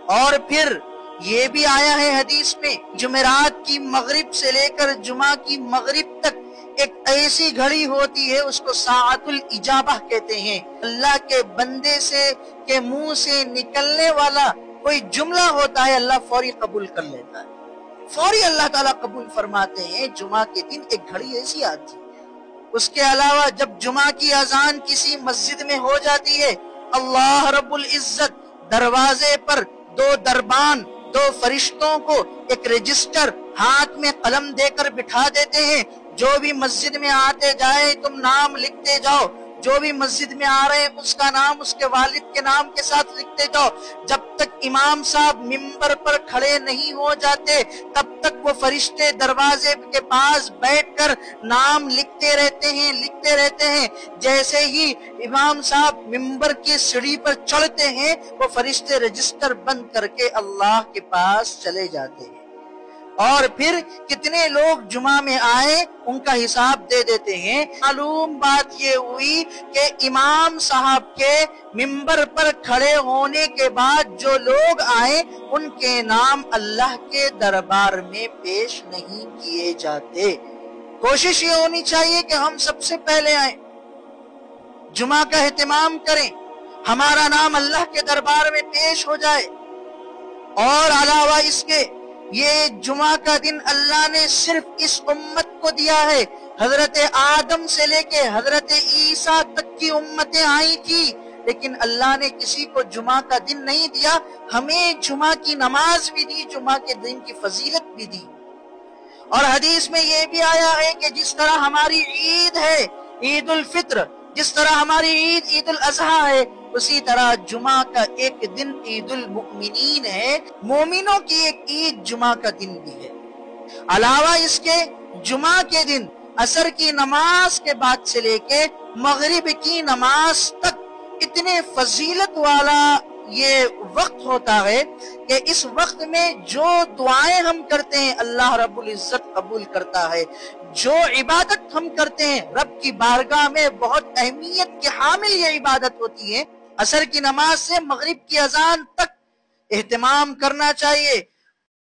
اور پھر یہ بھی آیا ہے حدیث میں، جمعرات کی مغرب سے لے کر جمعہ کی مغرب تک ایک ایسی گھڑی ہوتی ہے، اس کو ساعت الاجابہ کہتے ہیں۔ اللہ کے بندے سے کے منہ سے نکلنے والا کوئی جملہ ہوتا ہے، اللہ فوری قبول کر لیتا ہے، فوری اللہ تعالیٰ قبول فرماتے ہیں۔ جمعہ کے دن ایک گھڑی ایسی آتی ہے۔ اس کے علاوہ جب جمعہ کی اذان کسی مسجد میں ہو جاتی ہے، اللہ رب العزت دروازے پر دو دربان، دو فرشتوں کو ایک رجسٹر ہاتھ میں قلم دے کر بٹھا دیتے ہیں، جو بھی مسجد میں آتے جائے تم نام لکھتے جاؤ، جو بھی مسجد میں آ رہے اس کا نام اس کے والد کے نام کے ساتھ لکھتے جاؤ۔ جب تک امام صاحب ممبر پر کھڑے نہیں ہو جاتے تب تک وہ فرشتے دروازے کے پاس بیٹھ کر نام لکھتے رہتے ہیں۔ جیسے ہی امام صاحب ممبر کی سیڑھی پر چڑھتے ہیں، وہ فرشتے رجسٹر بند کر کے اللہ کے پاس چلے جاتے ہیں۔ اور پھر کتنے لوگ جمعہ میں آئے ان کا حساب دے دیتے ہیں۔ معلوم بات یہ ہوئی کہ امام صاحب کے ممبر پر کھڑے ہونے کے بعد جو لوگ آئے ان کے نام اللہ کے دربار میں پیش نہیں کیے جاتے۔ کوشش یہ ہونی چاہیے کہ ہم سب سے پہلے آئیں، جمعہ کا اہتمام کریں، ہمارا نام اللہ کے دربار میں پیش ہو جائے۔ اور علاوہ اس کے یہ جمعہ کا دن اللہ نے صرف اس امت کو دیا ہے۔ حضرت آدم سے لے کے حضرت عیسیٰ تک کی امتیں آئی تھی، لیکن اللہ نے کسی کو جمعہ کا دن نہیں دیا۔ ہمیں جمعہ کی نماز بھی دی، جمعہ کے دن کی فضیلت بھی دی۔ اور حدیث میں یہ بھی آیا ہے کہ جس طرح ہماری عید ہے عید الفطر، جس طرح ہماری عید عید الاضحیٰ ہے، اسی طرح جمعہ کا ایک دن عید المؤمنین ہے، مومنوں کی ایک عید جمعہ کا دن بھی ہے۔ علاوہ اس کے جمعہ کے دن عصر کی نماز کے بعد سے لے کے مغرب کی نماز تک اتنے فضیلت والا یہ وقت ہوتا ہے کہ اس وقت میں جو دعائیں ہم کرتے ہیں اللہ رب العزت قبول کرتا ہے، جو عبادت ہم کرتے ہیں رب کی بارگاہ میں بہت اہمیت کے حامل یہ عبادت ہوتی ہے۔ عصر کی نماز سے مغرب کی اذان تک اہتمام کرنا چاہیے۔